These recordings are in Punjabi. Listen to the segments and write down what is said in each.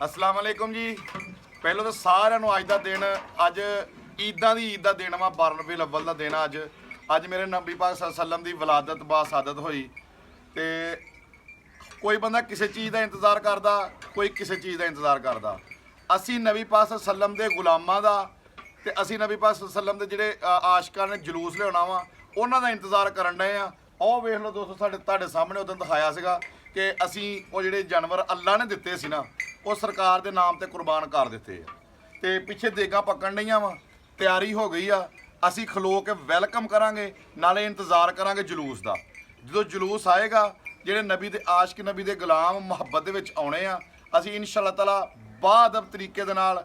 अस्सलाम वालेकुम जी। ਪਹਿਲਾਂ ਤਾਂ ਸਾਰਿਆਂ ਨੂੰ ਅੱਜ ਦਾ ਦਿਨ ਅੱਜ ਈਦਾਂ ਦੀ ਈਦ ਦਾ ਦਿਨ ਵਾ 12 ਰਬੀਉਲ ਅੱਵਲ ਦਾ ਦਿਨ ਅੱਜ ਮੇਰੇ ਨਬੀ ਪਾਕ ਸੱਲੱਲਾਹੁ ਅਲੈहि ਵਸੱਲਮ ਦੀ ਵਲਾਦਤ ਬਾਸਾਦਤ ਹੋਈ ਤੇ ਕੋਈ ਬੰਦਾ ਕਿਸੇ ਚੀਜ਼ ਦਾ ਇੰਤਜ਼ਾਰ ਕਰਦਾ, ਕੋਈ ਕਿਸੇ ਚੀਜ਼ ਦਾ ਇੰਤਜ਼ਾਰ ਕਰਦਾ। ਅਸੀਂ ਨਬੀ ਪਾਕ ਸੱਲੱਲਾਹੁ ਅਲੈहि ਵਸੱਲਮ ਦੇ ਗੁਲਾਮਾਂ ਦਾ ਤੇ ਅਸੀਂ ਨਬੀ ਪਾਕ ਸੱਲੱਲਾਹੁ ਅਲੈहि ਵਸੱਲਮ ਦੇ ਜਿਹੜੇ ਆਸ਼ਿਕਾਂ ਨੇ ਜਲੂਸ ਲਿਆਉਣਾ ਵਾ ਉਹਨਾਂ ਦਾ ਇੰਤਜ਼ਾਰ ਕਰਨ ਡਏ ਆ। ਉਹ ਵੇਖ ਲਓ ਦੋਸਤੋ, ਤੁਹਾਡੇ ਸਾਹਮਣੇ ਉਦੋਂ ਦਿਖਾਇਆ ਸੀਗਾ ਕਿ ਅਸੀਂ ਉਹ ਜਿਹੜੇ ਜਾਨਵਰ ਅੱਲਾ ਨੇ ਦਿੱਤੇ ਸੀ ਨਾ, ਉਹ ਸਰਕਾਰ ਦੇ ਨਾਮ ਤੇ ਕੁਰਬਾਨ ਕਰ ਦਿੱਤੇ ਆ ਤੇ ਪਿੱਛੇ ਦੇਗਾਂ ਪੱਕਣ ਡਈਆਂ ਵਾ, ਤਿਆਰੀ ਹੋ ਗਈ ਆ। ਅਸੀਂ ਖਲੋ ਕੇ ਵੈਲਕਮ ਕਰਾਂਗੇ, ਨਾਲੇ ਇੰਤਜ਼ਾਰ ਕਰਾਂਗੇ ਜਲੂਸ ਦਾ। ਜਦੋਂ ਜਲੂਸ ਆਏਗਾ, ਜਿਹੜੇ ਨਬੀ ਦੇ ਆਸ਼ਿਕ, ਨਬੀ ਦੇ ਗੁਲਾਮ ਮੁਹੱਬਤ ਦੇ ਵਿੱਚ ਆਉਣੇ ਆ, ਅਸੀਂ ਇਨਸ਼ਾ ਅੱਲਾਹ ਤਾਲਾ ਬਾਅਦ ਤਰੀਕੇ ਦੇ ਨਾਲ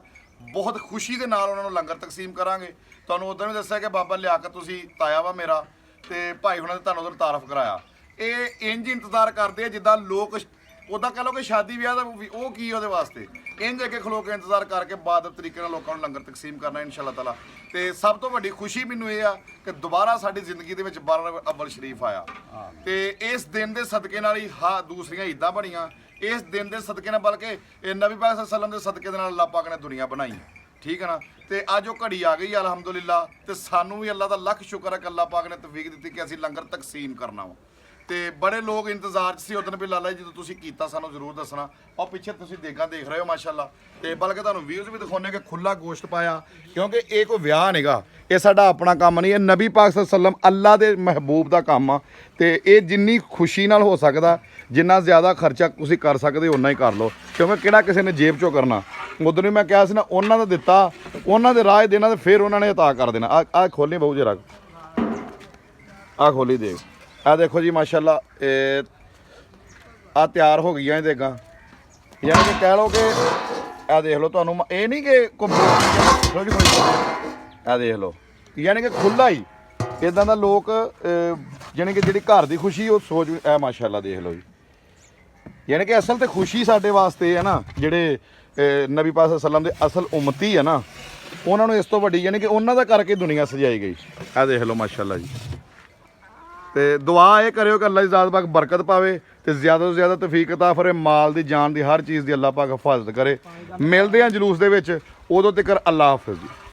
ਬਹੁਤ ਖੁਸ਼ੀ ਦੇ ਨਾਲ ਉਹਨਾਂ ਨੂੰ ਲੰਗਰ ਤਕਸੀਮ ਕਰਾਂਗੇ। ਤੁਹਾਨੂੰ ਉਦੋਂ ਵੀ ਦੱਸਿਆ ਕਿ ਬਾਬਾ ਲਿਆਕਤ ਤੁਸੀਂ ਤਾਇਆ ਵਾ ਮੇਰਾ ਤੇ ਭਾਈ ਹੁਣਾਂ ਨੇ ਤੁਹਾਨੂੰ ਉਧਰ ਤਾਰਫ ਕਰਾਇਆ। ਇਹ ਇੰਜ ਇੰਤਜ਼ਾਰ ਕਰਦੇ ਆ ਜਿੱਦਾਂ ਲੋਕ ਉੱਦਾਂ ਕਹ ਲਓ ਕਿ ਸ਼ਾਦੀ ਵਿਆਹ ਦਾ ਉਹ ਕੀ ਉਹਦੇ ਵਾਸਤੇ ਇੰਜ ਅੱਗੇ ਖਲੋ ਕੇ ਇੰਤਜ਼ਾਰ ਕਰਕੇ ਬਾਅਦ ਤਰੀਕੇ ਨਾਲ ਲੋਕਾਂ ਨੂੰ ਲੰਗਰ ਤਕਸੀਮ ਕਰਨਾ ਇਨਸ਼ਾ ਅੱਲਾਹ ਤਾਲਾ। ਤੇ ਸਭ ਤੋਂ ਵੱਡੀ ਖੁਸ਼ੀ ਮੈਨੂੰ ਇਹ ਆ ਕਿ ਦੁਬਾਰਾ ਸਾਡੀ ਜ਼ਿੰਦਗੀ ਦੇ ਵਿੱਚ 12 ਰਬੀਉਲ ਅੱਵਲ ਸ਼ਰੀਫ ਆਇਆ ਤੇ ਇਸ ਦਿਨ ਦੇ ਸਦਕੇ ਨਾਲ ਹੀ ਦੂਸਰੀਆਂ ਈਦਾਂ ਬਣੀਆਂ। ਇਸ ਦਿਨ ਦੇ ਸਦਕੇ ਨਾਲ, ਬਲਕਿ ਇਹ ਨਬੀ ਪਾਕ ਸੱਲੱਲਾਹੁ ਅਲੈहि ਵਸੱਲਮ ਦੇ ਸਦਕੇ ਦੇ ਨਾਲ ਅੱਲਾਹ ਪਾਕ ਨੇ ਦੁਨੀਆ ਬਣਾਈ, ਠੀਕ ਹੈ ਨਾ। ਤੇ ਅੱਜ ਉਹ ਘੜੀ ਆ ਗਈ ਅਲਹਮਦੁਲਿਲਾ, ਤੇ ਸਾਨੂੰ ਵੀ ਅੱਲਾਹ ਦਾ ਲੱਖ ਸ਼ੁਕਰ ਹੈ ਕਿ ਅੱਲਾਹ ਪਾਕ ਨੇ ਤੌਫੀਕ ਦਿੱਤੀ ਕਿ ਅਸੀਂ ਲੰਗਰ ਤਕਸੀਮ ਕਰਨਾ ਵਾ। ਤੇ ਬੜੇ ਲੋਕ ਇੰਤਜ਼ਾਰ 'ਚ ਸੀ ਉਦੋਂ ਵੀ ਲਾਲਾ ਜੀ ਜਦੋਂ ਤੁਸੀਂ ਕੀਤਾ ਸਾਨੂੰ ਜ਼ਰੂਰ ਦੱਸਣਾ। ਉਹ ਪਿੱਛੇ ਤੁਸੀਂ ਦੇਗਾਂ ਦੇਖ ਰਹੇ ਹੋ ਮਾਸ਼ਾਅੱਲਾ, ਤੇ ਬਲਕਿ ਤੁਹਾਨੂੰ ਵੀਡੀਓਜ਼ ਵੀ ਦਿਖਾਉਂਦੇ ਕਿ ਖੁੱਲਾ ਗੋਸ਼ਤ ਪਾਇਆ, ਕਿਉਂਕਿ ਇਹ ਕੋਈ ਵਿਆਹ ਨਹੀਂਗਾ, ਇਹ ਸਾਡਾ ਆਪਣਾ ਕੰਮ ਨਹੀਂ, ਇਹ ਨਬੀ ਪਾਕ ਸੱਲੱਲਾਹੁ ਅਲੈहि ਵਸੱਲਮ ਅੱਲਾ ਦੇ ਮਹਿਬੂਬ ਦਾ ਕੰਮ ਆ। ਤੇ ਇਹ ਜਿੰਨੀ ਖੁਸ਼ੀ ਨਾਲ ਹੋ ਸਕਦਾ, ਜਿੰਨਾ ਜ਼ਿਆਦਾ ਖਰਚਾ ਤੁਸੀਂ ਕਰ ਸਕਦੇ ਓਨਾ ਹੀ ਕਰ ਲਓ, ਕਿਉਂਕਿ ਕਿਹੜਾ ਕਿਸੇ ਨੇ ਜੇਬ 'ਚੋਂ ਕਰਨਾ। ਉਦੋਂ ਵੀ ਮੈਂ ਕਿਹਾ ਸੀ ਨਾ, ਉਹਨਾਂ ਦਾ ਦਿੱਤਾ, ਉਹਨਾਂ ਦੇ ਰਾਹ ਦੇਣਾ ਤੇ ਫਿਰ ਉਹਨਾਂ ਨੇ ਅਤਾ ਕਰ ਦੇਣਾ। ਆ ਖੋਲੀ ਬਹੁ ਜਰਾ, ਆ ਖੋਲੀ ਦੇਖ, ਆ ਦੇਖੋ ਜੀ ਮਾਸ਼ਾਅੱਲਾ, ਇਹ ਆ ਤਿਆਰ ਹੋ ਗਈਆਂ ਇਹ ਦੇਗਾਂ। ਯਾਨੀ ਕਿ ਕਹਿ ਲਓ ਕਿ ਆ ਦੇਖ ਲਓ, ਤੁਹਾਨੂੰ ਇਹ ਨਹੀਂ ਕਿ ਆ ਦੇਖ ਲਓ, ਯਾਨੀ ਕਿ ਖੁੱਲਾ ਹੀ ਇਦਾਂ ਦਾ ਲੋਕ ਯਾਨੀ ਕਿ ਜਿਹੜੀ ਘਰ ਦੀ ਖੁਸ਼ੀ ਉਹ ਸੋਚ ਇਹ ਮਾਸ਼ਾਅੱਲਾ ਦੇਖ ਲਓ ਜੀ। ਯਾਨੀ ਕਿ ਅਸਲ ਤੇ ਖੁਸ਼ੀ ਸਾਡੇ ਵਾਸਤੇ ਹੈ ਨਾ, ਜਿਹੜੇ ਨਬੀ ਪਾਕ ਸੱਲੱਲਾਹੁ ਅਲੈहि ਵਸੱਲਮ ਦੇ ਅਸਲ ਉਮਤੀ ਹੈ ਨਾ, ਉਹਨਾਂ ਨੂੰ ਇਸ ਤੋਂ ਵੱਡੀ ਯਾਨੀ ਕਿ ਉਹਨਾਂ ਦਾ ਕਰਕੇ ਦੁਨੀਆ ਸਜਾਈ ਗਈ। ਆ ਦੇਖ ਲਓ ਮਾਸ਼ਾਅੱਲਾ ਜੀ। ਤੇ ਦੁਆ ਇਹ ਕਰਿਓ ਕਿ ਅੱਲਾਹ ਦੀ ਜ਼ਾਤ ਪਾਕ ਬਰਕਤ ਪਾਵੇ ਤੇ ਜ਼ਿਆਦਾ ਤੋਂ ਜ਼ਿਆਦਾ ਤੌਫੀਕ ਅਤਾ ਫਰੇ, ਮਾਲ ਦੀ, ਜਾਨ ਦੀ, ਹਰ ਚੀਜ਼ ਦੀ ਅੱਲਾਹ ਪਾਕ ਹਿਫਾਜ਼ਤ ਕਰੇ। ਮਿਲਦੇ ਹਾਂ ਜਲੂਸ ਦੇ ਵਿੱਚ, ਉਦੋਂ ਤੱਕ ਅੱਲਾਹ ਹਾਫਿਜ਼ ਜੀ।